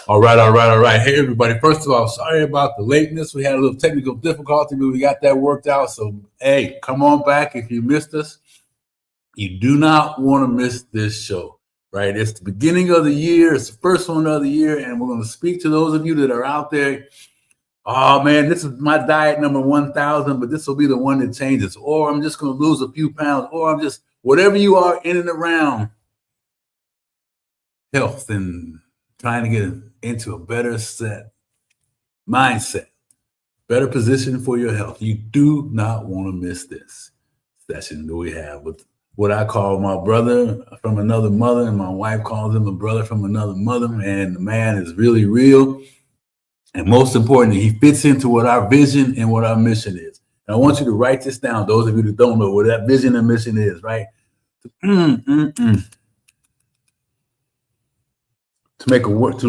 All right, all right, all right. Hey, everybody. First of all, sorry about the lateness. We had a little technical difficulty, but we got that worked out. So, hey, come on back if you missed us. You do not want to miss this show, right? It's the beginning of the year. It's the first one of the year, and we're going to speak to those of you that are out there. Oh, man, this is my diet number 1,000, but this will be the one that changes. Or I'm just going to lose a few pounds. Or I'm just, whatever you are in and around health and trying to get into a better mindset, better position for your health. You do not want to miss this session that we have with what I call my brother from another mother, and my wife calls him a brother from another mother. And the man is really real. And most importantly, he fits into what our vision and what our mission is. And I want you to write this down, those of you that don't know what that vision and mission is, right? To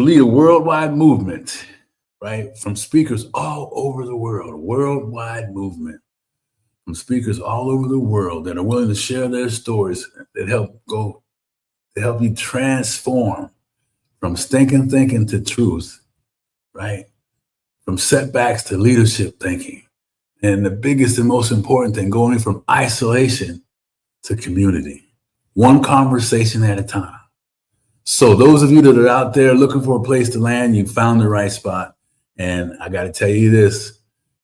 lead a worldwide movement, right? From speakers all over the world, a worldwide movement from speakers all over the world that are willing to share their stories that help you transform from stinking thinking to truth, right? From setbacks to leadership thinking. And the biggest and most important thing, going from isolation to community, one conversation at a time. So those of you that are out there looking for a place to land, you found the right spot. And I got to tell you this,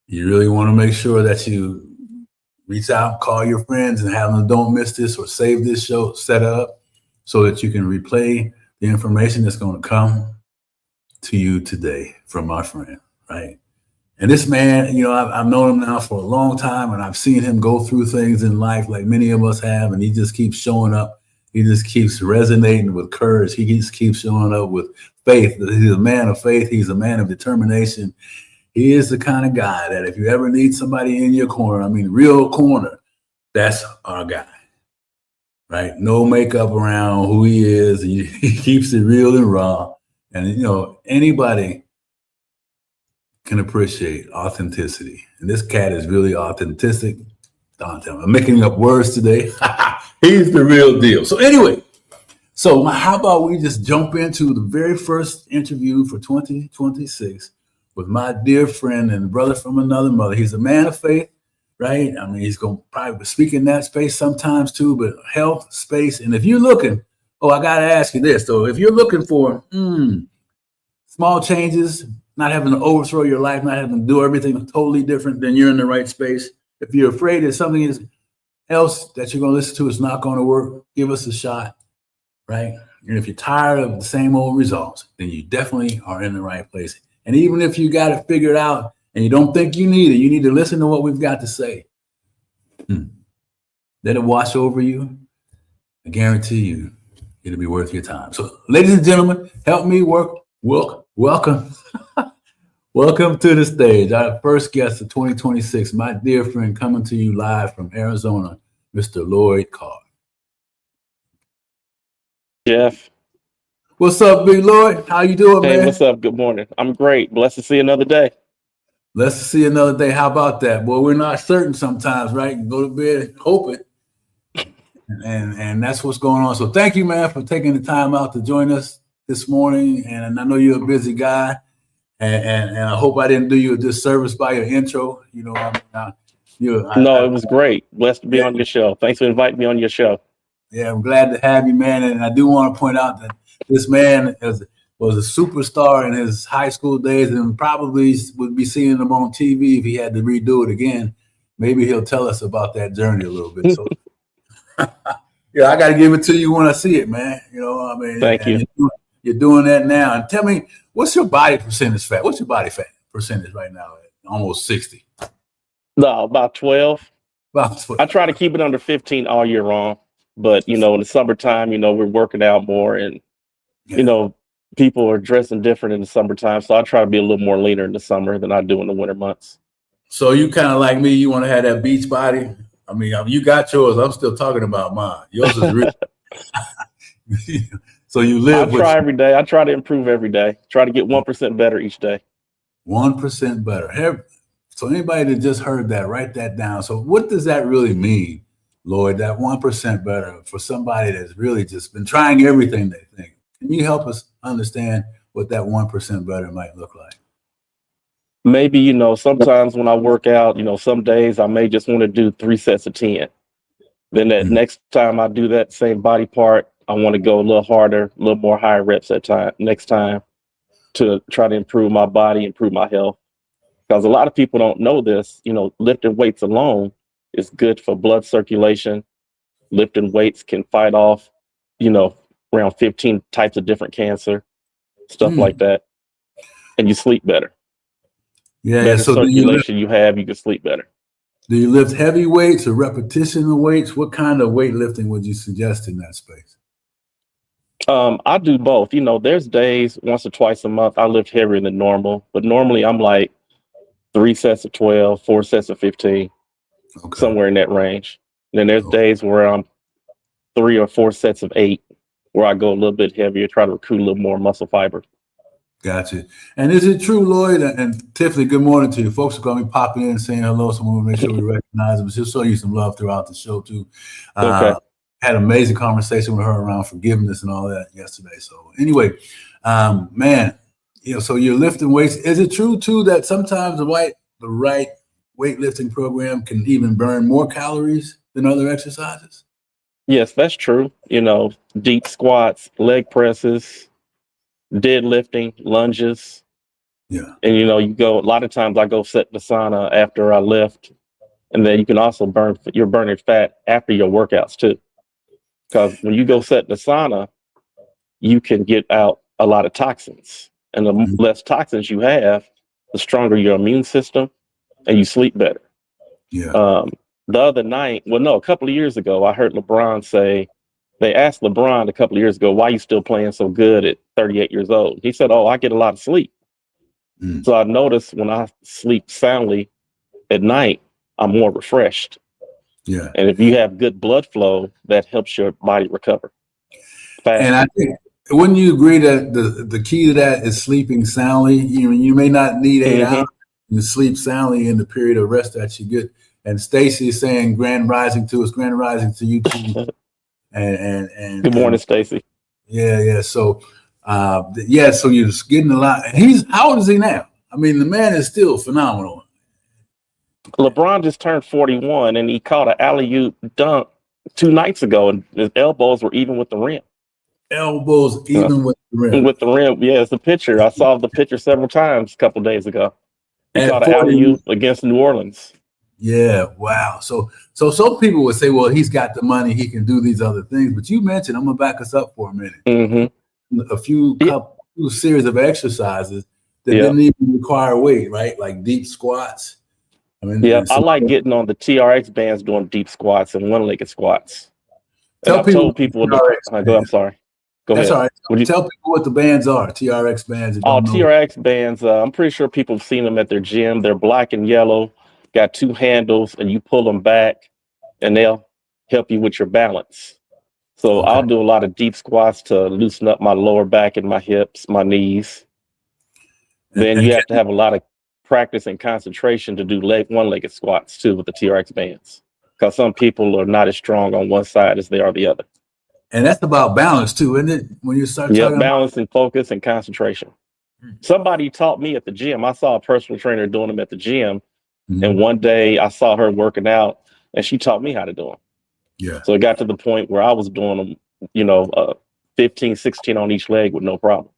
you really want to make sure that you reach out, call your friends and have them don't miss this or save this show set up so that you can replay the information that's going to come to you today from our friend, right? And this man, you know, I've known him now for a long time, and I've seen him go through things in life like many of us have, and he just keeps showing up. He just keeps resonating with courage. He just keeps showing up with faith. He's a man of faith. He's a man of determination. He is the kind of guy that if you ever need somebody in your corner, I mean, real corner, that's our guy, right? No makeup around who he is. He keeps it real and raw. And, you know, anybody can appreciate authenticity. And this cat is really authentic. I'm making up words today. He's the real deal. So anyway, so how about we just jump into the very first interview for 2026 with my dear friend and brother from another mother. He's a man of faith, right? I mean, he's going to probably speak in that space sometimes too, but health, space. And if you're looking, I got to ask you this. So if you're looking for small changes, not having to overthrow your life, not having to do everything totally different, then you're in the right space. If you're afraid that something else that you're going to listen to is not going to work, give us a shot, right? And if you're tired of the same old results, then you definitely are in the right place. And even if you got it figured out and you don't think you need to listen to what we've got to say. Let it wash over you. I guarantee you it'll be worth your time. So, ladies and gentlemen, help me welcome. Welcome to the stage, our first guest of 2026, my dear friend coming to you live from Arizona, Mr. Lloyd Carr. Geoff. What's up, Big Lloyd? How you doing, man? Hey, what's up? Good morning. I'm great. Blessed to see another day. Blessed to see another day. How about that? Boy, we're not certain sometimes, right? Go to bed hoping. And that's what's going on. So thank you, man, for taking the time out to join us this morning. And I know you're a busy guy. And I hope I didn't do you a disservice by your intro. You know, it was great. Blessed to be on your show. Thanks for inviting me on your show. Yeah, I'm glad to have you, man. And I do want to point out that this man was a superstar in his high school days and probably would be seeing him on TV if he had to redo it again. Maybe he'll tell us about that journey a little bit. So, yeah, I got to give it to you when I see it, man. You know, I mean, thank you. You're doing that now. And tell me, what's your body percentage fat? What's your body fat percentage right now? Almost 60. No, about 12. About 12. I try to keep it under 15 all year long. But, you know, in the summertime, you know, we're working out more and, you know, people are dressing different in the summertime. So I try to be a little more leaner in the summer than I do in the winter months. So you kind of like me, you want to have that beach body? I mean, you got yours. I'm still talking about mine. Yours is real. So you live. I try every day. I try to improve every day. Try to get 1% better each day. 1% better. So anybody that just heard that, write that down. So what does that really mean, Lloyd? That 1% better for somebody that's really just been trying everything they think. Can you help us understand what that 1% better might look like? Maybe, sometimes when I work out, some days I may just want to do 3 sets of 10. Then that next time I do that same body part, I want to go a little harder, a little more higher reps next time to try to improve my body, improve my health. Because a lot of people don't know this, lifting weights alone is good for blood circulation. Lifting weights can fight off, around 15 types of different cancer, stuff like that. And you sleep better. Yeah. Better So circulation you can sleep better. Do you lift heavy weights or repetition of weights? What kind of weightlifting would you suggest in that space? I do both. There's days once or twice a month I lift heavier than normal, but normally I'm like 3 sets of 12, 4 sets of 15, somewhere in that range. And then there's days where I'm 3 or 4 sets of 8, where I go a little bit heavier, try to recruit a little more muscle fiber. Gotcha. And is it true, Lloyd and Tiffany, good morning to you. Folks are going to be popping in and saying hello, so we'll make sure we recognize them. She'll show you some love throughout the show, too. Okay. Had an amazing conversation with her around forgiveness and all that yesterday. So anyway, man, so you're lifting weights. Is it true, too, that sometimes the right weightlifting program can even burn more calories than other exercises? Yes, that's true. Deep squats, leg presses, deadlifting, lunges. Yeah. And you go, a lot of times I go sit in the sauna after I lift, and then you can also you're burning fat after your workouts too. Because when you go sit in the sauna, you can get out a lot of toxins, and the less toxins you have, the stronger your immune system, and you sleep better. Yeah. The other night, a couple of years ago, I heard LeBron say, they asked LeBron a couple of years ago, why are you still playing so good at 38 years old? He said, I get a lot of sleep. So I noticed when I sleep soundly at night, I'm more refreshed. Yeah. And if you have good blood flow, that helps your body recover faster. And I think, wouldn't you agree that the key to that is sleeping soundly? You may not need 8 hours to sleep soundly in the period of rest that you get. And Stacy is saying grand rising to us, grand rising to you too. And good morning, Stacy. Yeah. So so you're just getting a lot. And how old is he now? I mean, the man is still phenomenal. LeBron just turned 41, and he caught an alley-oop dunk 2 nights ago, and his elbows were even with the rim. Elbows even with the rim. With the rim, yeah. It's the picture. I saw the picture several times a couple days ago. He caught an alley-oop against New Orleans. Yeah, wow. So some people would say, well, he's got the money, he can do these other things. But you mentioned, I'm gonna back us up for a minute. A few series of exercises that didn't even require weight, right? Like deep squats. I like getting on the TRX bands doing deep squats and one-legged squats. I'm sorry. Go ahead. That's all right. Tell people what the bands are, TRX bands. TRX bands, I'm pretty sure people have seen them at their gym. They're black and yellow, got 2 handles, and you pull them back, and they'll help you with your balance. So I'll do a lot of deep squats to loosen up my lower back and my hips, my knees. Then you have to have a lot of practice and concentration to do one-legged squats too with the TRX bands, because some people are not as strong on one side as they are the other. And that's about balance too, isn't it? When you start talking balance and focus and concentration. Somebody taught me at the gym. I saw a personal trainer doing them at the gym, and one day I saw her working out, and she taught me how to do them. Yeah. So it got to the point where I was doing them, 15, 16 on each leg with no problem.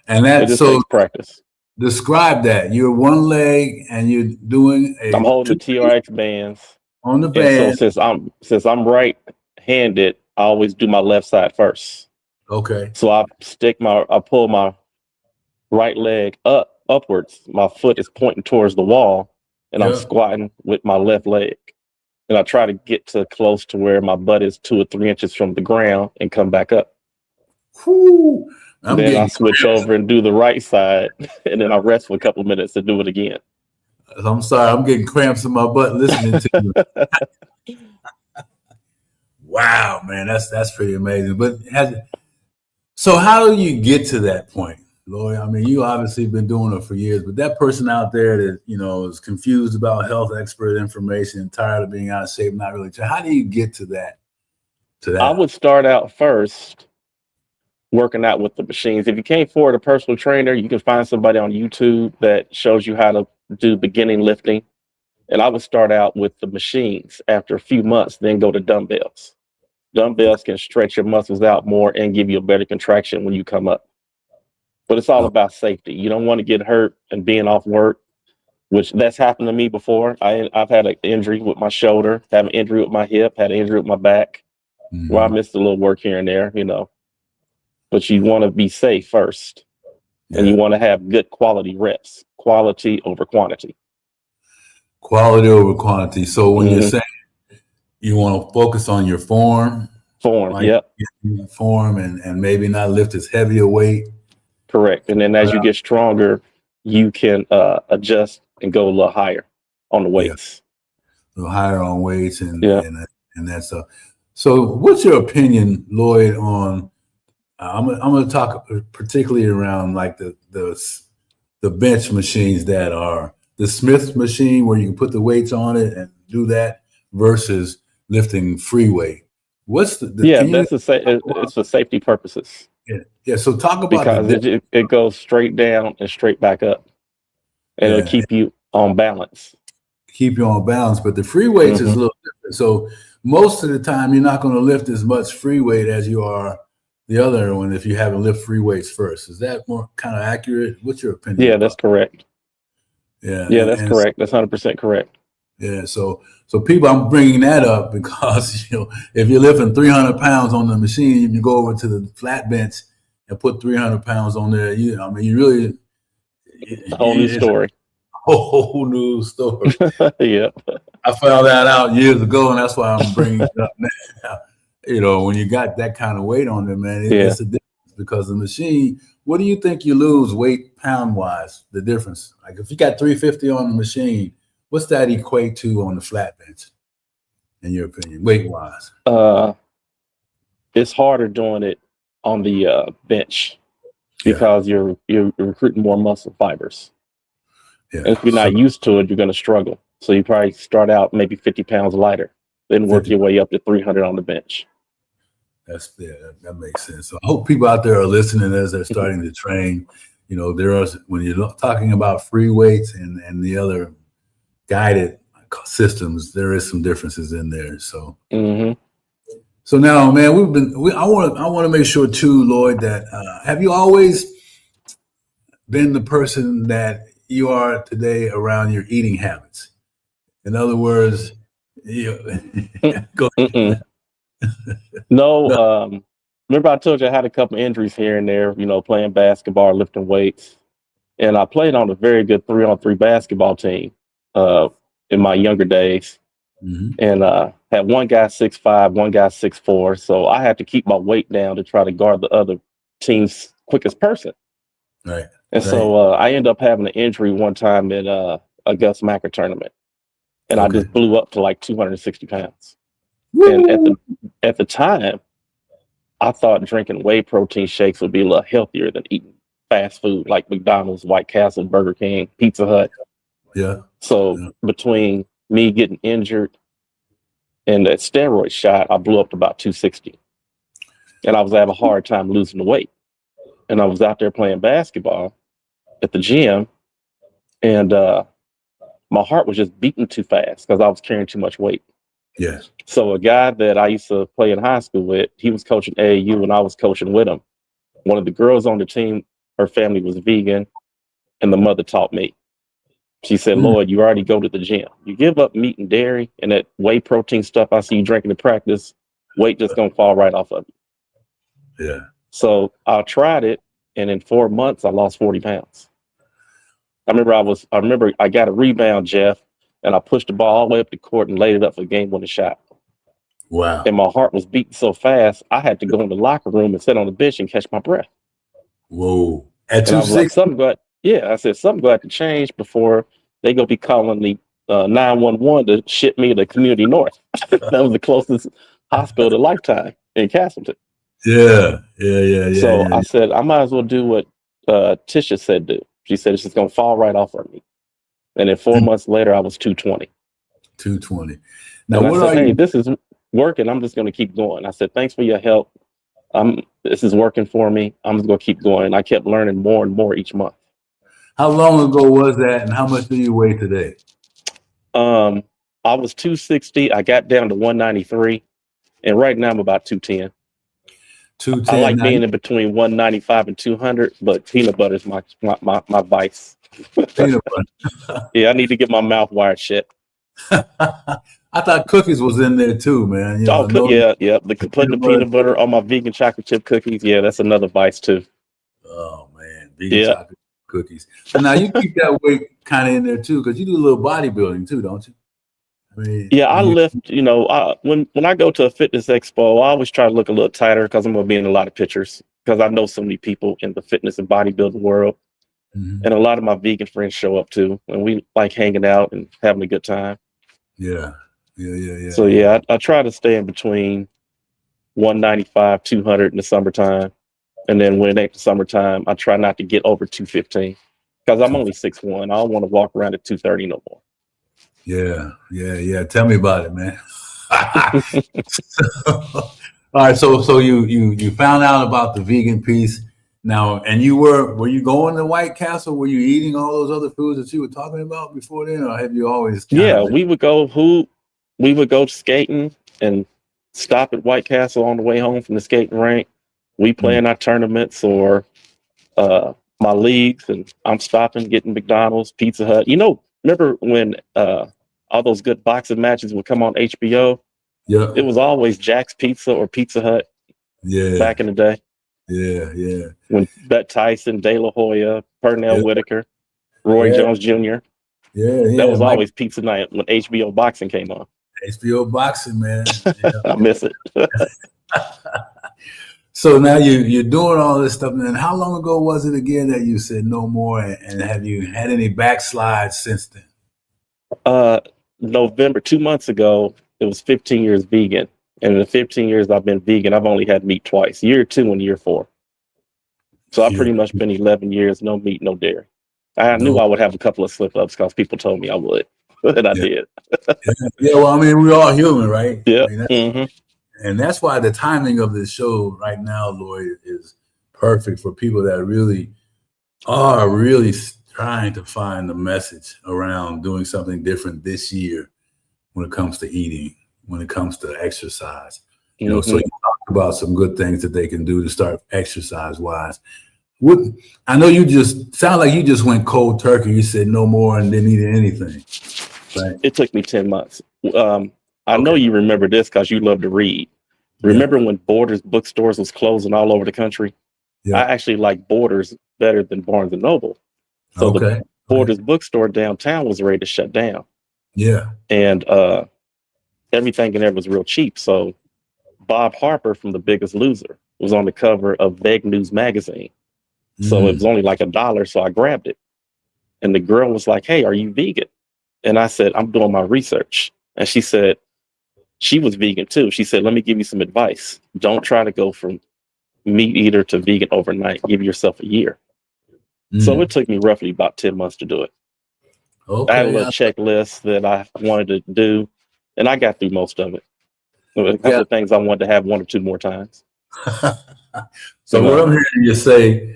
And that just takes practice. Describe that. You're one leg and you're doing I'm holding the TRX bands on the band. So since I'm right-handed, I always do my left side first. Okay. So I pull my right leg upwards. My foot is pointing towards the wall, and I'm squatting with my left leg. And I try to get close to where my butt is 2 or 3 inches from the ground and come back up. Whew. Then I switch over and do the right side, and then I rest for a couple of minutes to do it again. I'm sorry, I'm getting cramps in my butt listening to you. Wow, man, that's pretty amazing. But so how do you get to that point, Lloyd? I mean, you obviously been doing it for years, but that person out there that is confused about health expert information, tired of being out of shape, not really sure. How do you get to that? I would start out first working out with the machines. If you can't afford a personal trainer, you can find somebody on YouTube that shows you how to do beginning lifting. And I would start out with the machines after a few months, then go to dumbbells. Dumbbells can stretch your muscles out more and give you a better contraction when you come up. But it's all about safety. You don't want to get hurt and being off work, which that's happened to me before. I've had an injury with my shoulder, had an injury with my hip, had an injury with my back, where I missed a little work here and there, But you want to be safe first, and you want to have good quality reps, quality over quantity. Quality over quantity. So when you're saying you want to focus on your form, form, and maybe not lift as heavy a weight. Correct. And then as you get stronger, you can adjust and go a little higher on the weights. A little higher on weights and that stuff. So what's your opinion, Lloyd, on I'm going to talk particularly around like the bench machines that are the Smith machine where you can put the weights on it and do that versus lifting free weight. What's it's for safety purposes. Yeah. So talk about because it goes straight down and straight back up, and it'll keep you on balance. Keep you on balance, but the free weights is a little different. So most of the time, you're not going to lift as much free weight as you are the other one if you haven't lift free weights first. Is that more kind of accurate? What's your opinion? Yeah, that's correct. Yeah, that's correct. That's 100% correct. Yeah, so people, I'm bringing that up because if you're lifting 300 pounds on the machine, you go over to the flat bench and put 300 pounds on there. You really a whole new story. Whole new story. Yeah, I found that out years ago, and that's why I'm bringing it up now. When you got that kind of weight on there, man, it's a difference because the machine. What do you think you lose weight pound wise? The difference, like if you got 350 on the machine. What's that equate to on the flat bench, in your opinion, weight wise? It's harder doing it on the bench because you're recruiting more muscle fibers. Yeah. And if you're not used to it, you're going to struggle. So you probably start out maybe 50 pounds lighter, then work your way up to 300 on the bench. That makes sense. So I hope people out there are listening as they're starting to train. There are, when you're talking about free weights and the other guided systems, there is some differences in there. So, so now, man, I want to make sure too, Lloyd, that have you always been the person that you are today around your eating habits? In other words, No. Remember I told you I had a couple injuries here and there, playing basketball, lifting weights, and I played on a very good 3-on-3 basketball team. In my younger days, and had one guy 6'5", one guy 6'4", so I had to keep my weight down to try to guard the other team's quickest person. Right. And so I ended up having an injury one time at a Gus Macker tournament, and I just blew up to like 260 pounds. Woo! And at the time, I thought drinking whey protein shakes would be a little healthier than eating fast food like McDonald's, White Castle, Burger King, Pizza Hut. Yeah. So between me getting injured and that steroid shot, I blew up to about 260. And I was having a hard time losing the weight. And I was out there playing basketball at the gym, and my heart was just beating too fast because I was carrying too much weight. Yes. So a guy that I used to play in high school with, he was coaching AAU and I was coaching with him. One of the girls on the team, her family was vegan, and the mother taught me. She said, Lloyd, you already go to the gym. You give up meat and dairy and that whey protein stuff I see you drinking in practice, weight just going to fall right off of you. Yeah. So I tried it, and in 4 months, I lost 40 pounds. I remember I got a rebound, Geoff, and I pushed the ball all the way up the court and laid it up for a game-winning shot. Wow. And my heart was beating so fast, I had to go in the locker room and sit on the bench and catch my breath. Whoa. At 260? I said, something got to change before they go be calling the 911 to ship me to Community North. That was the closest hospital to Lifetime in Castleton. Yeah. So I said, I might as well do what Tisha said do. She said it's just going to fall right off of me. And then 4 months later, I was 220. 220. Now, and I said, hey, this is working. I'm just going to keep going. I said, thanks for your help. I'm this is working for me. I'm just gonna keep going. I kept learning more and more each month. How long ago was that, and how much do you weigh today? Um, I was 260. I got down to 193, and right now I'm about 210. I 210. like Now, being in between 195 and 200, but peanut butter is my vice. peanut butter. Yeah, I need to get my mouth wired shut. I thought cookies was in there too, man. You know, Oh, I know yeah. Putting the peanut butter. peanut butter on my vegan chocolate chip cookies. Yeah, that's another vice too. Oh man, vegan Yeah, chocolate cookies. So now you keep that weight kind of in there too, because you do a little bodybuilding too, don't you? I mean, yeah. I when you lift. When I go to a fitness expo, I always try to look a little tighter because I'm gonna be in a lot of pictures. Because I know so many people in the fitness and bodybuilding world, Mhm. and a lot of my vegan friends show up too, and we like hanging out and having a good time. Yeah, So yeah. yeah, I try to stay in between 195, 200 in the summertime. And then when it's the summertime, I try not to get over 215 because I'm only 6'1". I don't want to walk around at 230 no more. Yeah. Tell me about it, man. All right, so you found out about the vegan piece now, and were you going to White Castle? Were you eating all those other foods that you were talking about before then, or have you always kind Yeah, of been? we would go skating and stop at White Castle on the way home from the skating rink. We play Mm, in our tournaments or my leagues, and I'm stopping, getting McDonald's, Pizza Hut. Remember when all those good boxing matches would come on HBO? yeah, It was always Jack's Pizza or Pizza Hut yeah, back in the day yeah, when Bet Tyson, De La Hoya, Pernell yeah, Whitaker, Roy yeah, Jones Jr. That yeah. was Mike, always pizza night when HBO boxing came on. HBO boxing, man. I miss it. So now you're doing all this stuff, and how long ago was it again that you said no more, and have you had any backslides since then? uh, November, 2 months ago, it was 15 years vegan. And in the 15 years I've been vegan, I've only had meat twice, year 2 and year 4. So I've You're pretty much been 11 years, no meat, no dairy. I knew no, I would have a couple of slip ups because people told me I would, and I yeah, did. yeah. Well, I mean, we're all human, right? I Yeah. mean, Hmm. and that's why the timing of this show right now, Lloyd, is perfect for people that really are really trying to find the message around doing something different this year when it comes to eating, when it comes to exercise. So Hmm. you talk about some good things that they can do to start exercise wise. What I know you just sound like you just went cold turkey. You said no more and didn't eat anything, right? It took me 10 months. I know Okay. you remember this because you love to read. Yeah. Remember when Borders bookstores was closing all over the country? I Yeah. actually like Borders better than Barnes and Noble. So the Okay. Okay. Borders bookstore downtown was ready to shut down, Yeah. and everything in there was real cheap. So Bob Harper from The Biggest Loser was on the cover of Veg News magazine. So it was Mm. only like $1, so I grabbed it. And the girl was like, "Hey, are you vegan?" And I said, "I'm doing my research." And she said she was vegan too. She said, "Let me give you some advice. Don't try to go from meat eater to vegan overnight. Give yourself a year." So it Mm. took me roughly about 10 months to do it. I had a Okay. little checklist that I wanted to do, and I got through most of it. There were a Yeah. couple of things I wanted to have 1 or 2 more times. You So what know, I'm hearing you say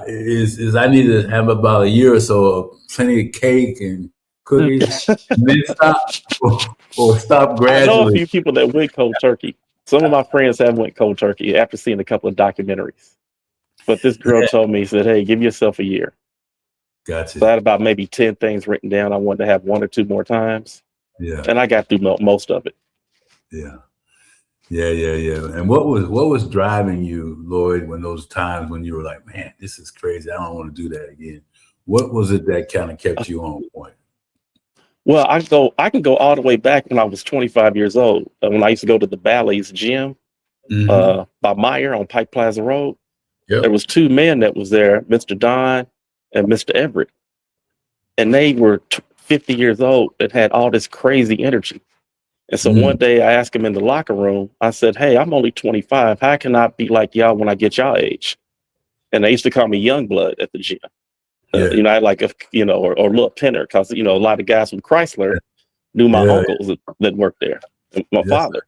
is I need to have about a year or so of plenty of cake and cookies, and then stop or stop I know a gradually. few people that went cold turkey. Some of my friends have went cold turkey after seeing a couple of documentaries. But this girl Yeah. told me, said, "Hey, give yourself a year." Gotcha. So I had about maybe 10 things written down I wanted to have 1 or 2 more times, Yeah. and I got through most of it. Yeah. Yeah. And what was driving you, Lloyd, when those times when you were like, man, this is crazy. I don't want to do that again. What was it that kind of kept you on point? Well, I can go all the way back when I was 25 years old. When I used to go to the Bally's gym Mm-hmm. by Meyer on Pike Plaza Road. There Yep. was 2 men that was there, Mr. Don and Mr. Everett, and they were 50 years old and had all this crazy energy. And so one Mm. day I asked him in the locker room, I said, "Hey, I'm only 25. How can I be like y'all when I get y'all age?" And they used to call me Young Blood at the gym. Yeah. I like, or Little Pinner, because, a lot of guys from Chrysler knew my Yeah. uncles that worked there, and my Yes. father.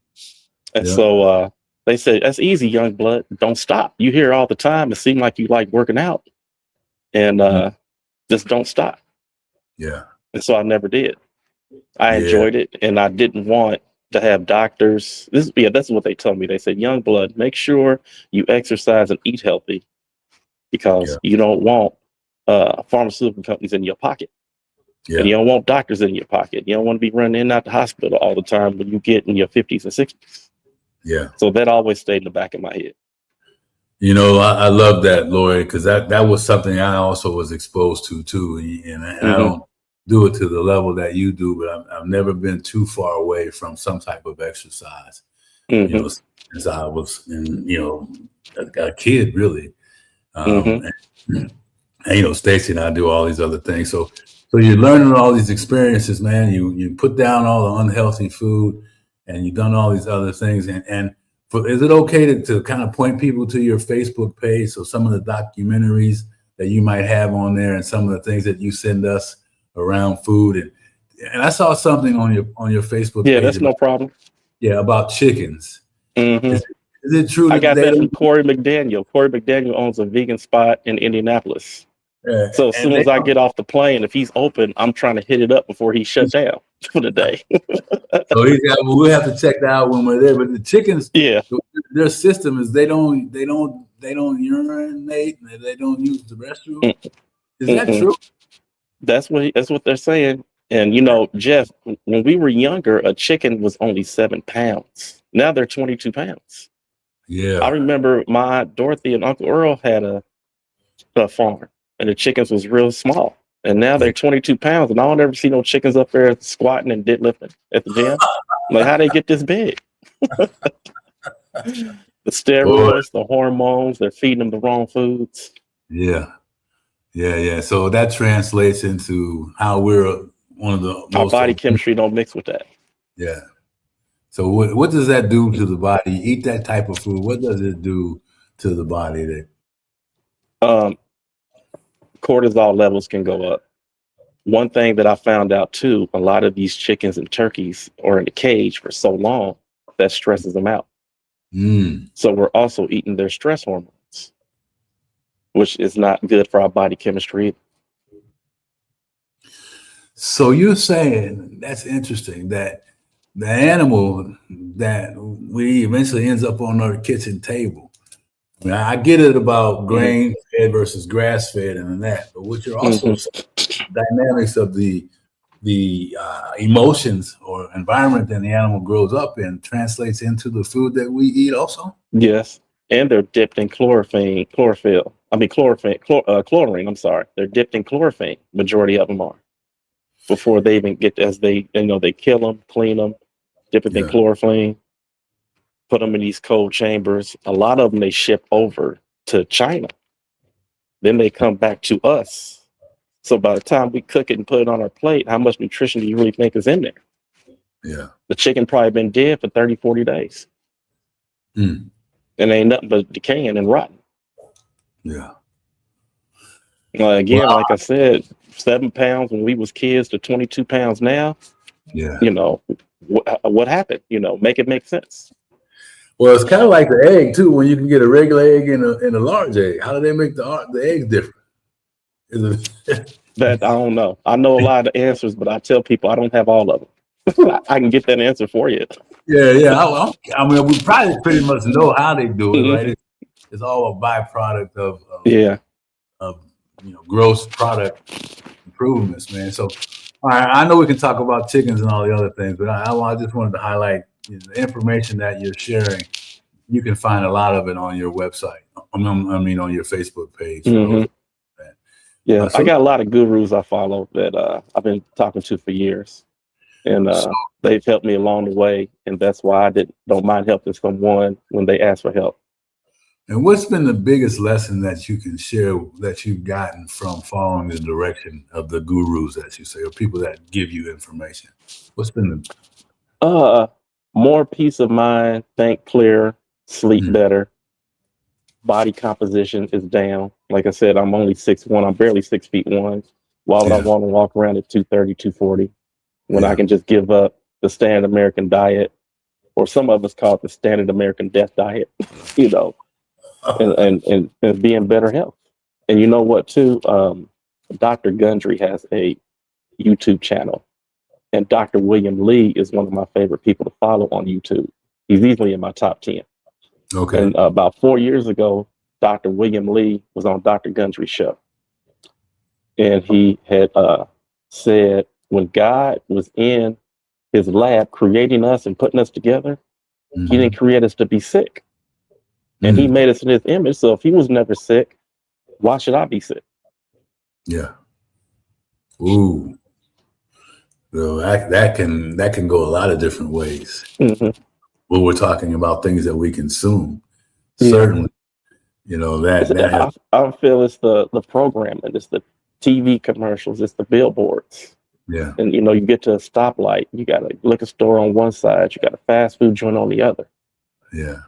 And Yeah. so They said, that's easy, young blood. Don't stop. You hear it all the time. It seems like you like working out. And just don't stop. Yeah. And so I never did. I Yeah. enjoyed it, and I didn't want to have doctors. That's what they told me. They said, young blood, make sure you exercise and eat healthy because you don't want pharmaceutical companies in your pocket. Yeah. And you don't want doctors in your pocket. You don't want to be running in and out the hospital all the time when you get in your 50s and 60s. Yeah. So that always stayed in the back of my head. You know, I love that, Lloyd, because that was something I also was exposed to too, and I don't do it to the level that you do, but I've never been too far away from some type of exercise. You know, since I was, a kid, really. And, you know, Stacy and I do all these other things. So you're learning all these experiences, man. You put down all the unhealthy food, and you've done all these other things, and. Is it okay to kind of point people to your Facebook page? So some of the documentaries that you might have on there and some of the things that you send us around food. And I saw something on your Facebook page. Yeah, that's no problem. Yeah, about chickens. Is it true I got that from Corey McDaniel. Corey McDaniel owns a vegan spot in Indianapolis. So as soon as I get off the plane, if he's open, I'm trying to hit it up before he shut down for the day. So we'll have to check that out when we're there. But the chickens, their system is they don't urinate, they don't use the restroom. Is that true? That's what they're saying. And you know, Geoff, when we were younger, a chicken was only 7 pounds. Now they're 22 pounds. Yeah, I remember my Dorothy and Uncle Earl had a farm, and the chickens was real small. And now they're 22 pounds, and I don't ever see no chickens up there squatting and deadlifting at the gym. Like, how they get this big? The steroids, the hormones, they're feeding them the wrong foods. Yeah. So that translates into how we're one of the most. Our body chemistry don't mix with that. Yeah. So what does that do to the body? You eat that type of food. What does it do to the body? Cortisol levels can go up. One thing that I found out too, a lot of these chickens and turkeys are in the cage for so long that stresses them out. So we're also eating their stress hormones, which is not good for our body chemistry. So you're saying that's interesting that the animal that we eventually ends up on our kitchen table. I mean, I get it about grain fed versus grass fed and that, but what you're also saying, dynamics of the emotions or environment that the animal grows up in translates into the food that we eat also? Yes. And they're dipped in chlorine. I'm sorry. They're dipped in chlorophene. Majority of them are. Before they even get, they kill them, clean them, dip it in chlorophene, put them in these cold chambers. A lot of them they ship over to China. Then they come back to us. So by the time we cook it and put it on our plate, how much nutrition do you really think is in there? Yeah. The chicken probably been dead for 30, 40 days. And ain't nothing but decaying and rotten. Yeah. Again, like I said, 7 pounds when we was kids to 22 pounds now. Yeah. You know, what happened? You know, make it make sense. Well, it's kind of like the egg too. When you can get a regular egg and a large egg, how do they make the eggs different? That I don't know. I know a lot of the answers, but I tell people I don't have all of them. I can get that answer for you. Yeah. I mean, we probably pretty much know how they do it, right? It's all a byproduct of gross product improvements, man. So, all right, I know we can talk about chickens and all the other things, but I just wanted to highlight the information that you're sharing. You can find a lot of it on your website. I mean, on your Facebook page. Yeah, I got a lot of gurus I follow that I've been talking to for years, and they've helped me along the way, and that's why I don't mind helping someone when they ask for help. And what's been the biggest lesson that you can share that you've gotten from following the direction of the gurus, as you say, or people that give you information? What's been more peace of mind, think clear, sleep better, body composition is down. Like I said, I'm only 6'1". I'm barely 6'1". Why would I want to walk around at 230, 240 when I can just give up the standard American diet or some of us call it the standard American death diet, you know, and be in better health. And you know what, too? Dr. Gundry has a YouTube channel, and Dr. William Lee is one of my favorite people to follow on YouTube. He's easily in my top 10. Okay. And about 4 years ago, Dr. William Lee was on Dr. Gundry's show. And he had said when God was in his lab creating us and putting us together, he didn't create us to be sick. And he made us in his image. So if he was never sick, why should I be sick? Yeah. Ooh. So that can go a lot of different ways. When we're talking about things that we consume. Certainly, you know, I feel it's the programming, it's the TV commercials, it's the billboards. Yeah. And you know, you get to a stoplight, you got a liquor store on one side, you got a fast food joint on the other. Yeah.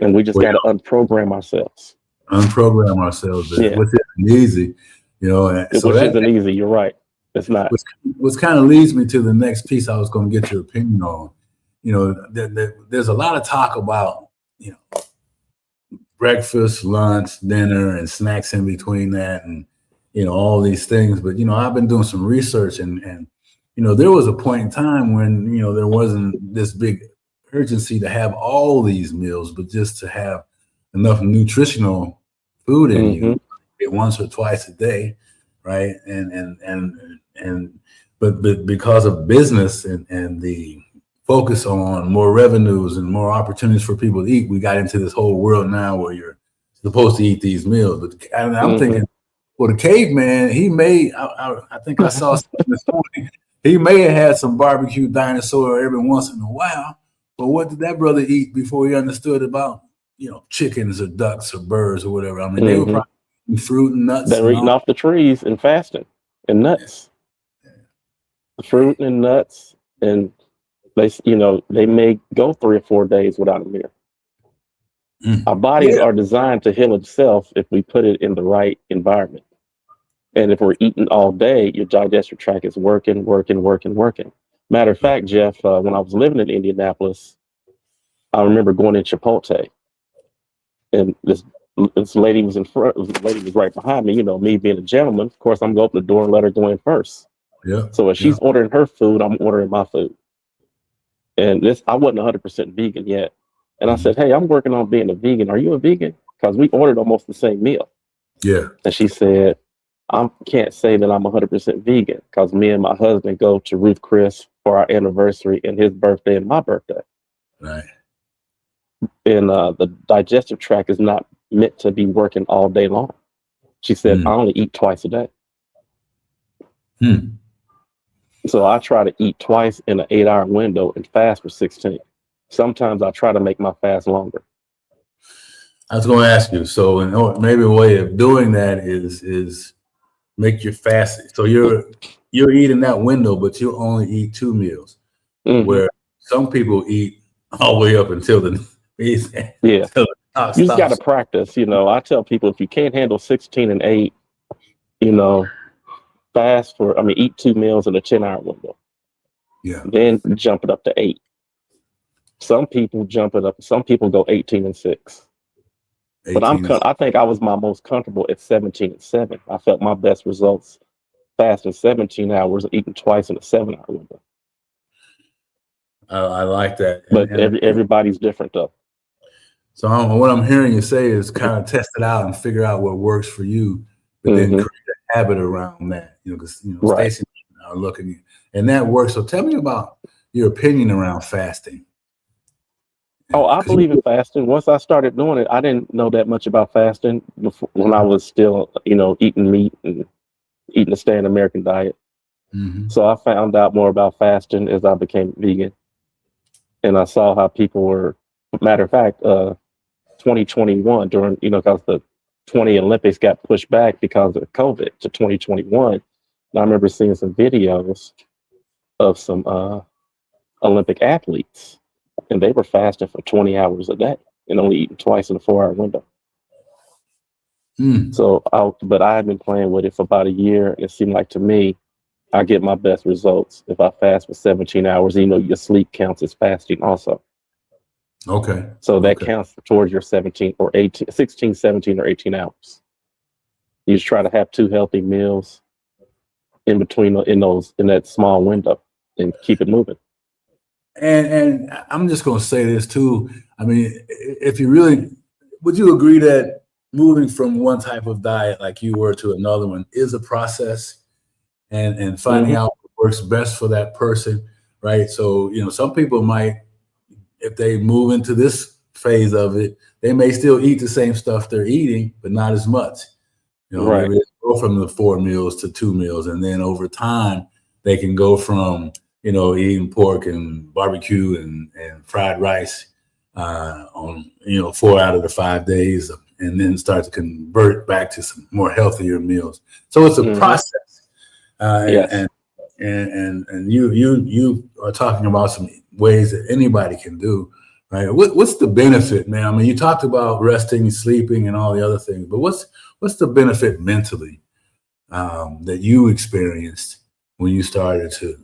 And we just got to unprogram ourselves. Unprogram ourselves, which isn't easy, you know. Which isn't easy. You're right. It's not. Which kind of leads me to the next piece I was going to get your opinion on. You know, there's a lot of talk about, you know, breakfast, lunch, dinner, and snacks in between that, and you know, all these things. But you know, I've been doing some research, and you know, there was a point in time when, you know, there wasn't this big urgency to have all these meals, but just to have enough nutritional food in you once or twice a day, right? But because of business and the focus on more revenues and more opportunities for people to eat, we got into this whole world now where you're supposed to eat these meals. But I'm thinking, well, the caveman, he may, I think I saw something this morning, he may have had some barbecue dinosaur every once in a while, but what did that brother eat before he understood about, you know, chickens or ducks or birds or whatever? I mean, they were probably eating fruit and nuts. They were eating off the trees and fasting and nuts. Fruit and nuts, and they, you know, they may go 3 or 4 days without a meal. Our bodies are designed to heal itself if we put it in the right environment. And if we're eating all day, your digestive tract is working. Matter of fact, Geoff, when I was living in Indianapolis, I remember going in Chipotle, and this lady was in front. The lady was right behind me. You know, me being a gentleman, of course, I'm going to open the door and let her go in first. Yeah. So as she's ordering her food, I'm ordering my food. And I wasn't 100% vegan yet. And I said, hey, I'm working on being a vegan. Are you a vegan? Because we ordered almost the same meal. Yeah. And she said, I can't say that I'm 100% vegan because me and my husband go to Ruth Chris for our anniversary and his birthday and my birthday. Right. And the digestive tract is not meant to be working all day long. She said, I only eat twice a day. So I try to eat twice in an 8-hour window and fast for 16. Sometimes I try to make my fast longer. I was going to ask you, so maybe a way of doing that is make your fast. So you're eating that window, but you only eat 2 meals. Where some people eat all the way up until the you just got to practice. You know, I tell people if you can't handle 16 and 8, you know, eat 2 meals in a 10-hour window. Yeah. Then jump it up to 8. Some people jump it up. Some people go 18 and 6. But I think I was my most comfortable at 17 and 7. I felt my best results fasting 17 hours, eating twice in a 7-hour window. I like that. But everybody's different though. So what I'm hearing you say is kind of test it out and figure out what works for you, but then create a habit around that. You know, because Stacey are looking, and that works. So tell me about your opinion around fasting. Oh, I believe in fasting. Once I started doing it, I didn't know that much about fasting before, when I was still, you know, eating meat and eating the standard American diet. So I found out more about fasting as I became vegan, and I saw how people were. Matter of fact, 2021 during, you know, because the 20 Olympics got pushed back because of COVID to 2021. And I remember seeing some videos of some Olympic athletes, and they were fasting for 20 hours a day and only eating twice in a 4-hour window. So, but I had been playing with it for about a year, and it seemed like to me, I get my best results if I fast for 17 hours. You know, your sleep counts as fasting also. Okay. So that Okay. counts towards your 17 or 18, 16, 17 or 18 hours. You just try to have 2 healthy meals in between in that small window and keep it moving. And I'm just going to say this too. I mean, if you really, would you agree that moving from one type of diet like you were to another one is a process, and finding out what works best for that person, right? So, some people might, if they move into this phase of it, they may still eat the same stuff they're eating, but not as much. Right. Maybe they go from the 4 meals to 2 meals, and then over time they can go from eating pork and barbecue and fried rice on 4 out of the 5 days, and then start to convert back to some more healthier meals. So it's a process, Yes. and you are talking about some ways that anybody can do. Right? What's the benefit, man? I mean, you talked about resting, sleeping, and all the other things, but what's the benefit mentally that you experienced when you started to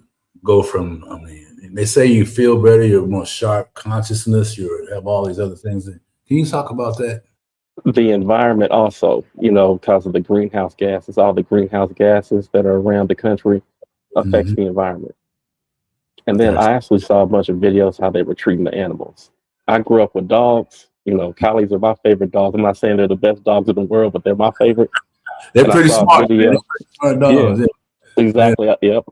go from? I mean, they say you feel better, you're more sharp consciousness, you have all these other things. Can you talk about that? The environment also, because of the greenhouse gases, all the greenhouse gases that are around the country affects the environment. And then Gotcha. I actually saw a bunch of videos how they were treating the animals. I grew up with dogs. Collies are my favorite dogs. I'm not saying they're the best dogs in the world, but they're my favorite. They're And I pretty saw a smart. video. They're pretty smart dogs. Yeah, exactly. Yep.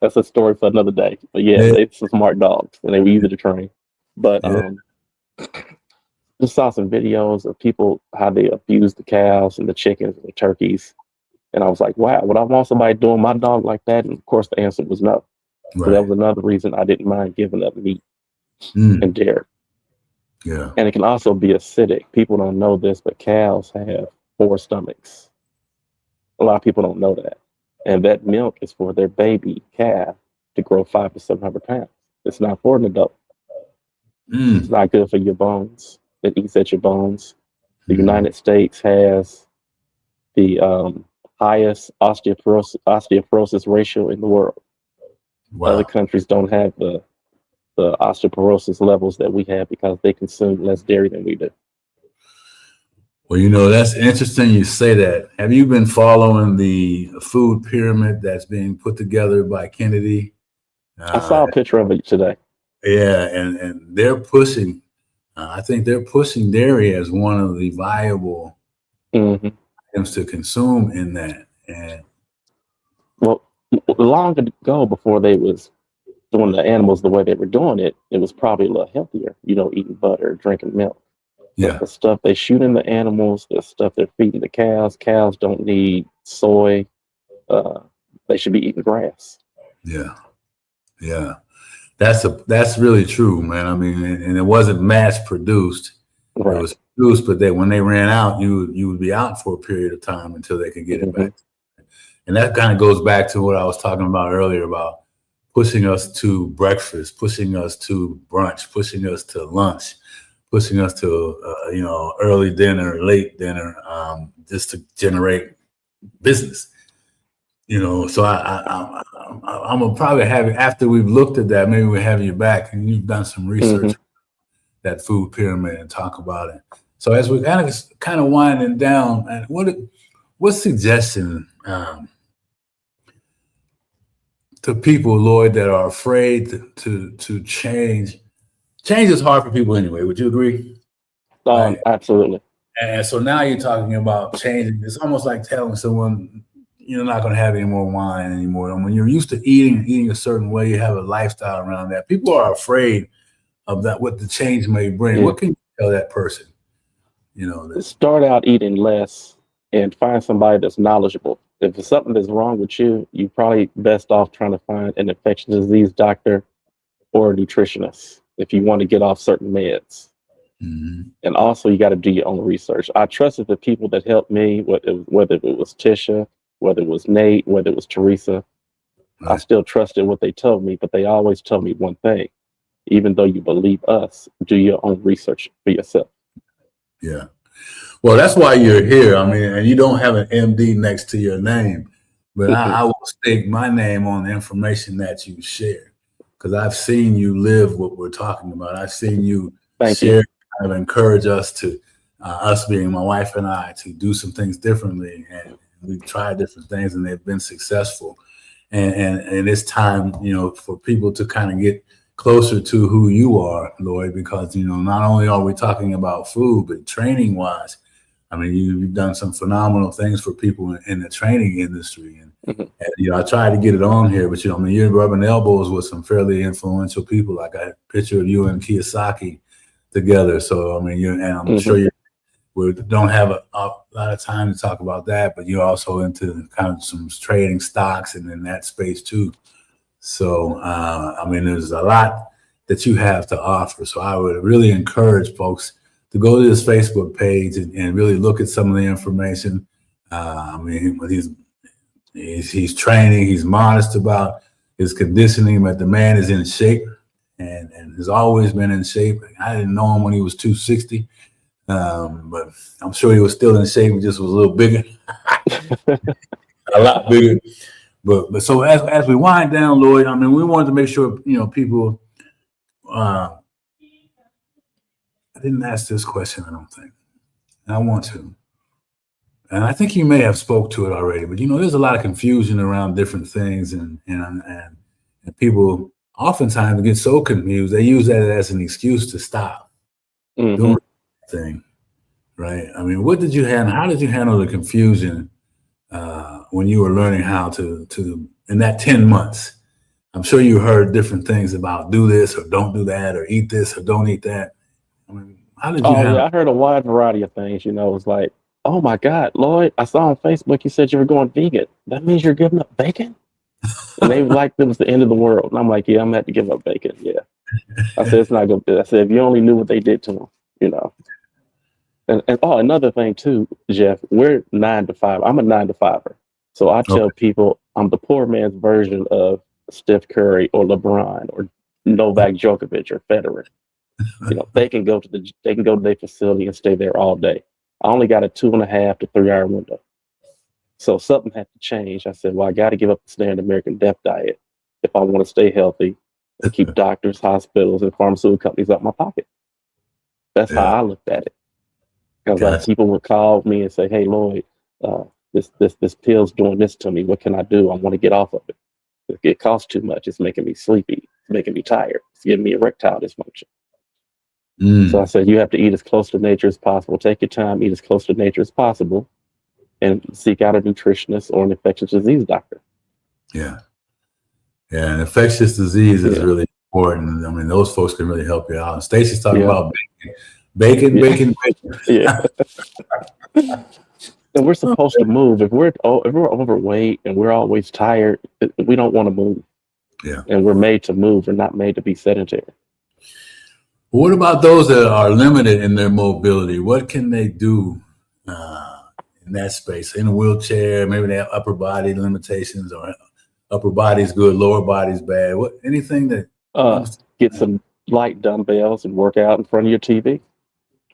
That's a story for another day. But yeah, Yeah. it's some smart dogs and they were easy to train. But Yeah. just saw some videos of people how they abuse the cows and the chickens and the turkeys. And I was like, wow, would I want somebody doing my dog like that? And of course the answer was no. So that Right. was another reason I didn't mind giving up meat and Mm. dairy. Yeah. And it can also be acidic. People don't know this, but cows have 4 stomachs. A lot of people don't know that. And that milk is for their baby calf to grow 5 to 700 pounds. It's not for an adult. It's Mm. not good for your bones. It eats at your bones. The Mm. United States has the highest osteoporosis ratio in the world. Other Wow. countries don't have the osteoporosis levels that we have because they consume less dairy than we do. Well, that's interesting you say that. Have you been following the food pyramid that's being put together by Kennedy? I saw a picture of it today. Yeah, and they're pushing. I think they're pushing dairy as one of the viable items to consume in that. And Well, long ago, before they was doing the animals the way they were doing it, it was probably a little healthier, eating butter, drinking milk. But yeah, the stuff they shoot in the animals, the stuff they're feeding the cows don't need soy. They should be eating grass. yeah, yeah. That's really true, man. I mean, and it wasn't mass produced. It Right. was produced, but when they ran out, you would be out for a period of time until they could get it back. And that kind of goes back to what I was talking about earlier about pushing us to breakfast, pushing us to brunch, pushing us to lunch, pushing us to early dinner, late dinner, just to generate business. So I'm gonna probably have it after we've looked at that. Maybe we'll have you back and you've done some research that food pyramid and talk about it. So as we kind of winding down, and what suggestion to people, Lloyd, that are afraid to change? Change is hard for people anyway. Would you agree? Right. Absolutely. And so now you're talking about changing. It's almost like telling someone you're not going to have any more wine anymore. And when you're used to eating a certain way, you have a lifestyle around that. People are afraid of that, what the change may bring. What can you tell that person? Start out eating less and find somebody that's knowledgeable. If it's something that's wrong with you, you're probably best off trying to find an infectious disease doctor or a nutritionist if you want to get off certain meds. And also, you got to do your own research. I trusted the people that helped me, whether it was Tisha, whether it was Nate, whether it was Teresa. Right. I still trusted what they told me, but they always told me one thing: even though you believe us, do your own research for yourself. Yeah. Well, that's why you're here. I mean, and you don't have an MD next to your name, but I will stake my name on the information that you share, because I've seen you live what we're talking about. I've seen you Thank you. share, kind of encourage us to, us being my wife and I, to do some things differently. And we've tried different things and they've been successful. And it's time, for people to kind of get closer to who you are, Lloyd, because, not only are we talking about food, but training wise, I mean, you've done some phenomenal things for people in the training industry. And I tried to get it on here, but, you're rubbing elbows with some fairly influential people. I got a picture of you and Kiyosaki together. So, and I'm sure we don't have a lot of time to talk about that, but you're also into kind of some trading stocks and in that space too. So, there's a lot that you have to offer. So I would really encourage folks to go to his Facebook page and really look at some of the information. He's training, he's modest about his conditioning, but the man is in shape and has always been in shape. I didn't know him when he was 260. But I'm sure he was still in shape. He just was a little bigger, a lot bigger. But so as we wind down, Lloyd, we wanted to make sure people. I didn't ask this question, I don't think, and I want to. And I think you may have spoke to it already, but there's a lot of confusion around different things, and people oftentimes get so confused they use that as an excuse to stop doing thing, right? What did you handle? How did you handle the confusion when you were learning how to in that 10 months? I'm sure you heard different things about do this or don't do that or eat this or don't eat that. How did you handle? Yeah, I heard a wide variety of things. It was like, oh my God, Lloyd, I saw on Facebook you said you were going vegan. That means you're giving up bacon? And they like it was the end of the world. And I'm like, yeah, I'm gonna have to give up bacon. Yeah. I said it's not good. I said if you only knew what they did to them, And another thing too, Geoff, we're 9 to 5. I'm a 9 to 5er. So I tell people I'm the poor man's version of Steph Curry or LeBron or Novak Djokovic or Federer. They can go to their facility and stay there all day. I only got a 2.5 to 3 hour window. So something had to change. I said, well, I got to give up the standard American death diet if I want to stay healthy and keep doctors, hospitals, and pharmaceutical companies out my pocket. That's how I looked at it. Because people would call me and say, hey, Lloyd, this pill's doing this to me. What can I do? I want to get off of it. It costs too much. It's making me sleepy. It's making me tired. It's giving me erectile dysfunction. So I said, you have to eat as close to nature as possible. Take your time, eat as close to nature as possible, and seek out a nutritionist or an infectious disease doctor. Yeah. Yeah, and infectious disease is really important. Those folks can really help you out. And Stacy's talking about bacon. Yeah. And we're supposed to move. If we're overweight and we're always tired, we don't want to move. Yeah. And we're made to move. We're not made to be sedentary. What about those that are limited in their mobility? What can they do in that space? In a wheelchair, maybe they have upper body limitations, or upper body's good, lower body's bad. Anything that get some light dumbbells and work out in front of your TV.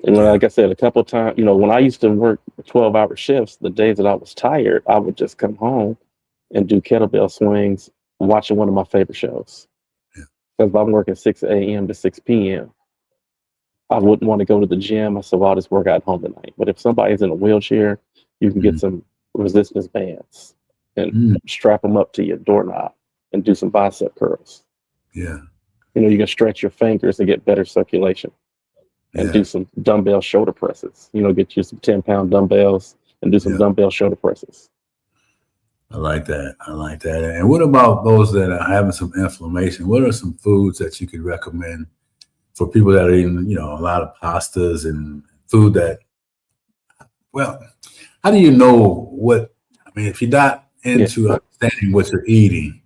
And like I said, a couple of times, when I used to work 12-hour shifts, the days that I was tired, I would just come home and do kettlebell swings, watching one of my favorite shows. Because if I'm working 6 a.m. to 6 p.m., I wouldn't want to go to the gym. I said, well, I'll just work out at home tonight. But if somebody's in a wheelchair, you can get some resistance bands and strap them up to your doorknob and do some bicep curls. Yeah. You can stretch your fingers and get better circulation and do some dumbbell shoulder presses. Get you some 10-pound dumbbells and do some dumbbell shoulder presses. I like that. And what about those that are having some inflammation? What are some foods that you could recommend for people that are eating, a lot of pastas and food that, how do you know if you're not into understanding what you're eating?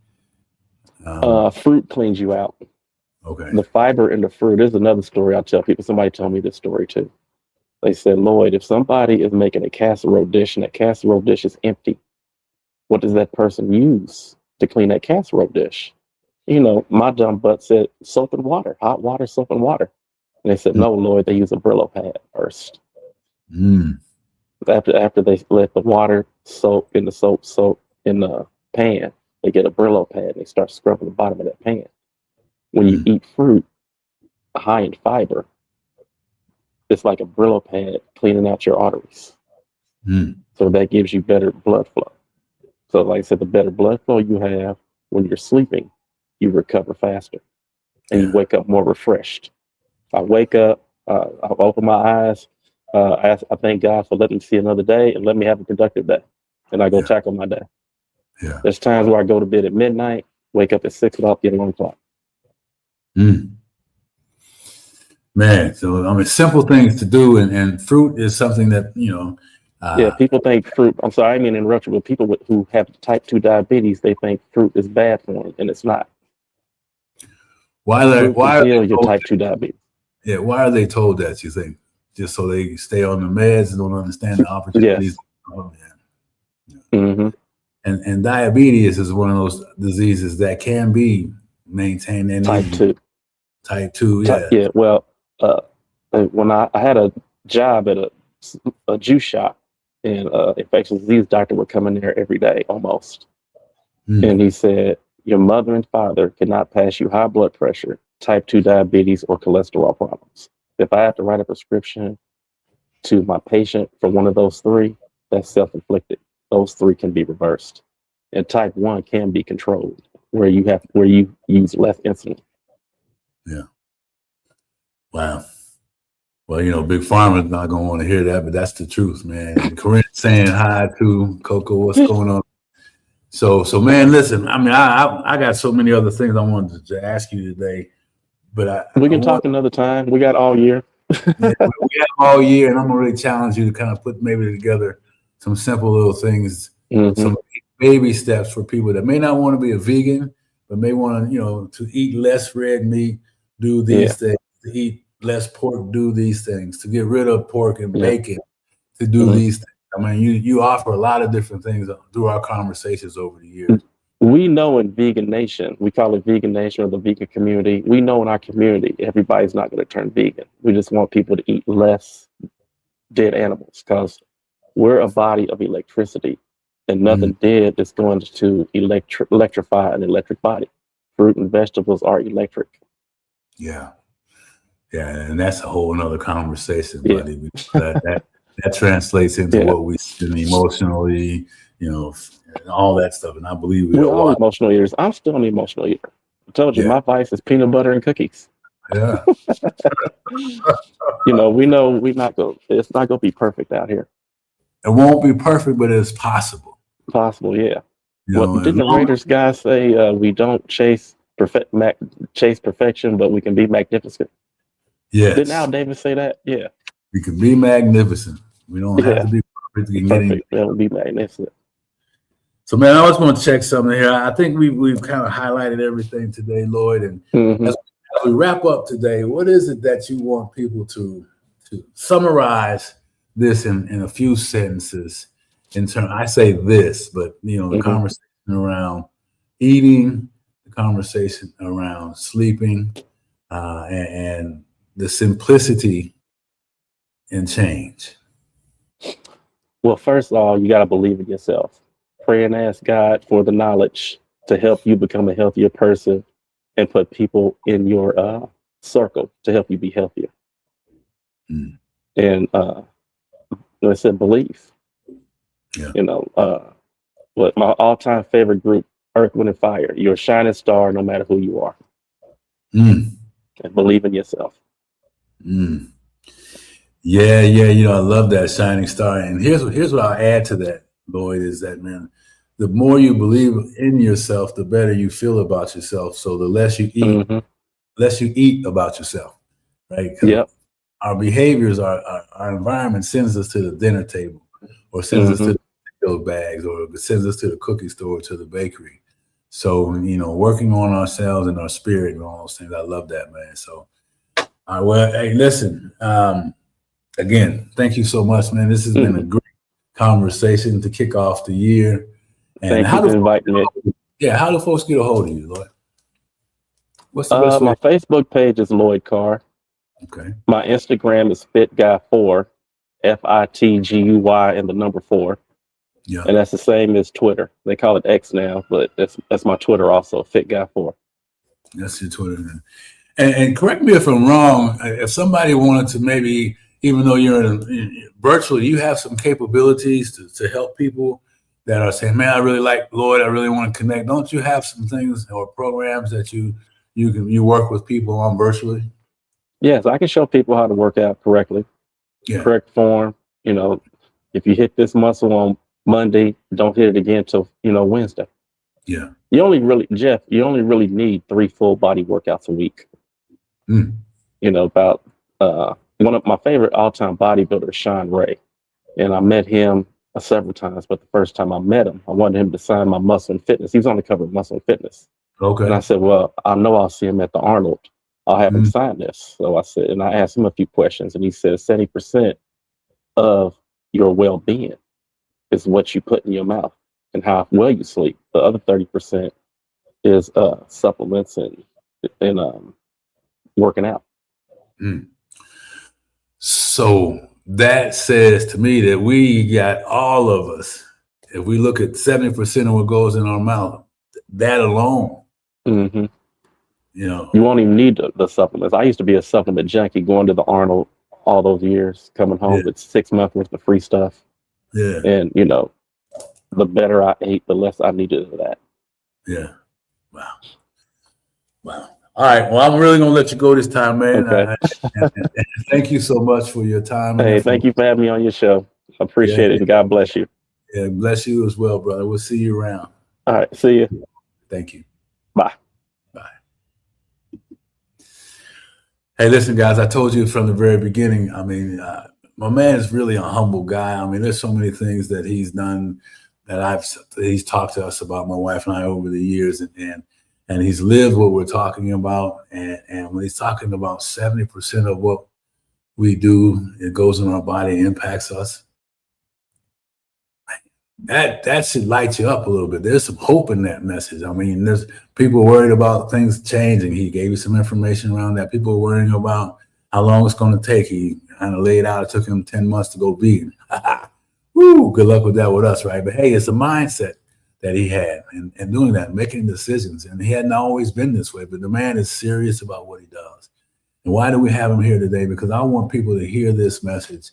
Fruit cleans you out. Okay. The fiber in the fruit is another story I tell people. Somebody told me this story too. They said, Lloyd, if somebody is making a casserole dish and that casserole dish is empty, what does that person use to clean that casserole dish? My dumb butt said soap and water, hot water, soap and water. And they said, no, Lloyd, they use a Brillo pad first. After they let the water soak in the pan, they get a Brillo pad and they start scrubbing the bottom of that pan. When you eat fruit high in fiber, it's like a Brillo pad cleaning out your arteries. So that gives you better blood flow. So like I said, the better blood flow you have when you're sleeping, you recover faster and you wake up more refreshed. I wake up, I open my eyes, I thank God for letting me see another day and let me have a productive day. And I go tackle my day. Yeah. There's times where I go to bed at midnight, wake up at 6 o'clock, get an alarm clock. Man, so I mean, simple things to do, and fruit is something that, you know. People think fruit. I'm sorry, I mean interrupt you, but people who have type 2 diabetes, they think fruit is bad for them, and it's not. Why are heal they your told type 2 diabetes? Yeah, why are they told that, you think? Just so they stay on the meds and don't understand the opportunities? Yes. Mm-hmm. And diabetes is one of those diseases that can be maintained in Type 2. Type 2, yeah. Well, when I had a job at a juice shop, and infectious disease doctor would come in there every day almost. And he said, your mother and father cannot pass you high blood pressure, type 2 diabetes, or cholesterol problems. If I have to write a prescription to my patient for one of those three, that's self-inflicted. Those three can be reversed. And type 1 can be controlled, where you use less insulin. Yeah. Wow. Well, you know, Big Pharma's not gonna want to hear that, but that's the truth, man. And Corinne saying hi to Coco. What's going on? So man, listen. I mean, I got so many other things I wanted to ask you today, but we can talk another time. We got all year. We have all year, and I'm gonna really challenge you to kind of put maybe together some simple little things, some baby steps for people that may not want to be a vegan, but may want to, you know, to eat less red meat, do these things, to eat less pork, do these things, to get rid of pork and bacon, to do these things. I mean, you offer a lot of different things through our conversations over the years. We know in Vegan Nation, we call it Vegan Nation or the vegan community. We know in our community, everybody's not going to turn vegan. We just want people to eat less dead animals because we're a body of electricity, and nothing dead is going to electrify an electric body. Fruit and vegetables are electric. Yeah, and that's a whole another conversation, buddy. That translates into what we do emotionally, you know, and all that stuff. And I believe we're all emotional eaters. I'm still an emotional eater. I told you, my vice is peanut butter and cookies. Yeah. You know, it's not gonna be perfect out here. It won't be perfect, but it's possible. Possible, yeah. What didn't the Raiders guys say? We don't chase perfection, but we can be magnificent. Yes. Didn't Al Davis say that? Yeah. We can be magnificent. We don't have to be perfect. That would be magnificent. So, man, I just want to check something here. I think we've kind of highlighted everything today, Lloyd. And as we wrap up today, what is it that you want people to summarize this in a few sentences? I say this, but you know, the conversation around eating, the conversation around sleeping, and the simplicity in change. Well, first of all, you got to believe in yourself. Pray and ask God for the knowledge to help you become a healthier person, and put people in your circle to help you be healthier. And I said, belief. Yeah. You know, what my all-time favorite group, Earth, Wind, and Fire. You're a shining star, no matter who you are. And believe in yourself. Yeah. You know, I love that shining star. And here's what I'll add to that, Lloyd, is that, man, the more you believe in yourself, the better you feel about yourself. So the less you eat, less you eat about yourself, right? Yep. Our behaviors, our environment sends us to the dinner table, or sends us to the potato bags, or sends us to the cookie store, to the bakery. So, you know, working on ourselves and our spirit and all those things. I love that, man. So, well, hey, listen, again, thank you so much, man. This has been a great conversation to kick off the year. And thank you for inviting me. Yeah, how do folks get a hold of you, Lloyd? What's the best way? My Facebook page is Lloyd Carr. Okay. My Instagram is FitGuy4, FITGUY and the number 4. Yeah. And that's the same as Twitter. They call it X now, but that's my Twitter also, FitGuy4. That's your Twitter. And correct me if I'm wrong. If somebody wanted to maybe even though you're virtually, you have some capabilities to help people that are saying, man, I really like Lloyd. I really want to connect. Don't you have some things or programs that you work with people on virtually? Yes, I can show people how to work out correctly, Yeah. correct form. If you hit this muscle on Monday, don't hit it again till Wednesday. Yeah. You only really need 3 full body workouts a week. About one of my favorite all-time bodybuilders, Sean Ray, and I met him several times. But the first time I met him, I wanted him to sign my Muscle and Fitness. He was on the cover of Muscle and Fitness. Okay. And I said, well, I know I'll see him at the Arnold. I'll have him sign this. So I said, and I asked him a few questions, and he said 70% of your well-being is what you put in your mouth and how well you sleep. The other 30% is supplements and working out. So that says to me that we got all of us. If we look at 70% of what goes in our mouth, that alone. Mm-hmm. You won't even need the supplements. I used to be a supplement junkie, going to the Arnold all those years, coming home with 6 months worth of free stuff. Yeah. And the better I ate, the less I needed of that. Yeah. Wow. All right. Well, I'm really gonna let you go this time, man. Okay. And thank you so much for your time. Hey, thank you for having me on your show. I appreciate it, and God bless you. Yeah, bless you as well, brother. We'll see you around. All right. See you. Thank you. Bye. Hey, listen, guys, I told you from the very beginning, I mean, my man is really a humble guy. I mean, there's so many things that he's done that he's talked to us about, my wife and I, over the years, and he's lived what we're talking about. And when he's talking about 70% of what we do, it goes in our body, impacts us. That should light you up a little bit. There's some hope in that message. I mean, there's people worried about things changing. He gave you some information around that. People are worrying about how long it's going to take. He kind of laid out, it took him 10 months to go vegan. Woo, good luck with that with us, right? But hey, it's a mindset that he had and doing that, making decisions. And he hadn't always been this way, but the man is serious about what he does. And why do we have him here today? Because I want people to hear this message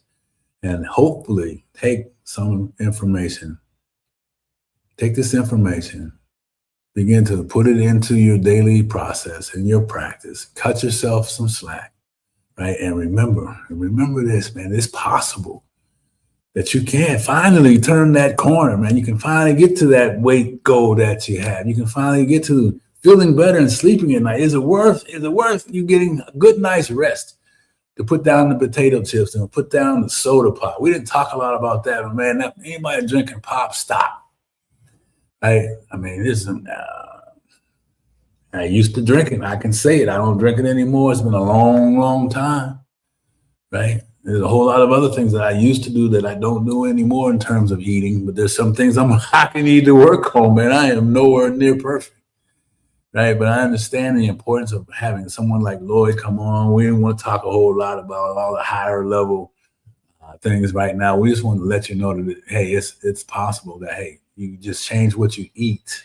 and hopefully take some information. Take this information, begin to put it into your daily process, in your practice. Cut yourself some slack, right? And remember this, man, it's possible that you can finally turn that corner, man. You can finally get to that weight goal that you have. You can finally get to feeling better and sleeping at night. Is it worth you getting a good, nice rest to put down the potato chips and put down the soda pop? We didn't talk a lot about that, but man, anybody drinking pop, stop. I mean, listen, I used to drink it. I can say it. I don't drink it anymore. It's been a long, long time, right? There's a whole lot of other things that I used to do that I don't do anymore in terms of eating, but there's some things I need to work on, man. I am nowhere near perfect, right? But I understand the importance of having someone like Lloyd come on. We didn't want to talk a whole lot about all the higher level things right now. We just want to let you know that, hey, it's possible that, hey, you just change what you eat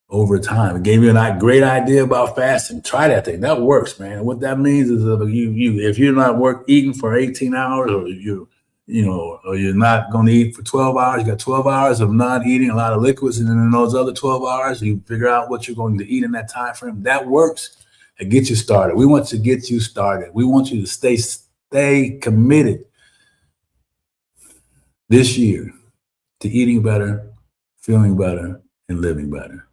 over time. It gave you a great idea about fasting. Try that thing. That works, man. What that means is if you're not eating for 18 hours, or you're not going to eat for 12 hours, you got 12 hours of not eating a lot of liquids, and then in those other 12 hours, you figure out what you're going to eat in that time frame. That works. It gets you started. We want to get you started. We want you to stay committed this year to eating better, feeling better, and living better.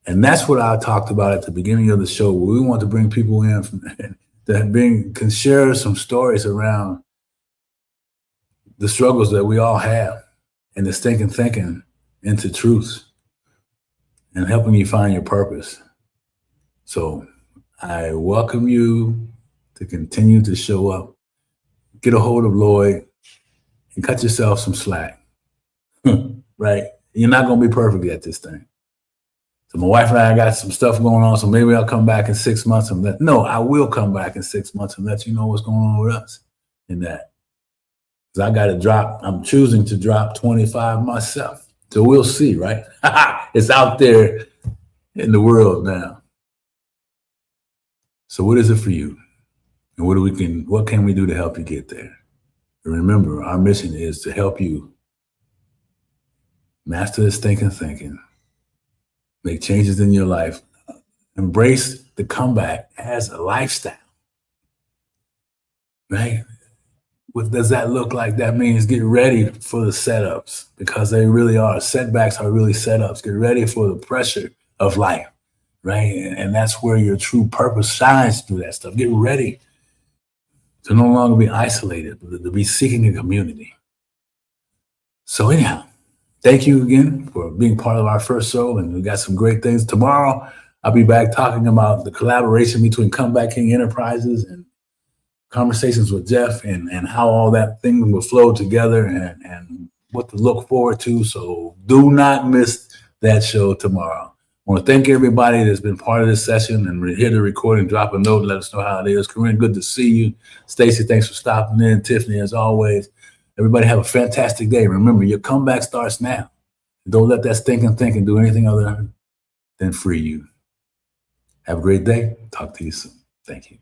And that's what I talked about at the beginning of the show, where we want to bring people in that can share some stories around the struggles that we all have and the stinking thinking into truths and helping you find your purpose. So I welcome you to continue to show up, get a hold of Lloyd, and cut yourself some slack. Right? You're not going to be perfect at this thing. So my wife and I got some stuff going on, so maybe I'll come back in 6 months I will come back in 6 months and let you know what's going on with us in that. Because I'm choosing to drop 25 myself. So we'll see, right? It's out there in the world now. So what is it for you? And what can we do to help you get there? And remember, our mission is to help you master this thinking, make changes in your life, embrace the comeback as a lifestyle, right? What does that look like? That means get ready for the setups, because they really are. Setbacks are really setups. Get ready for the pressure of life, right? And that's where your true purpose shines through that stuff. Get ready to no longer be isolated, but to be seeking a community. So anyhow, thank you again for being part of our first show, and we got some great things. Tomorrow, I'll be back talking about the collaboration between Comeback King Enterprises and conversations with Geoff, and how all that thing will flow together, and what to look forward to. So do not miss that show tomorrow. I want to thank everybody that's been part of this session and here to record and drop a note and let us know how it is. Corinne, good to see you. Stacy, thanks for stopping in. Tiffany, as always. Everybody have a fantastic day. Remember, your comeback starts now. Don't let that thinking do anything other than free you. Have a great day. Talk to you soon. Thank you.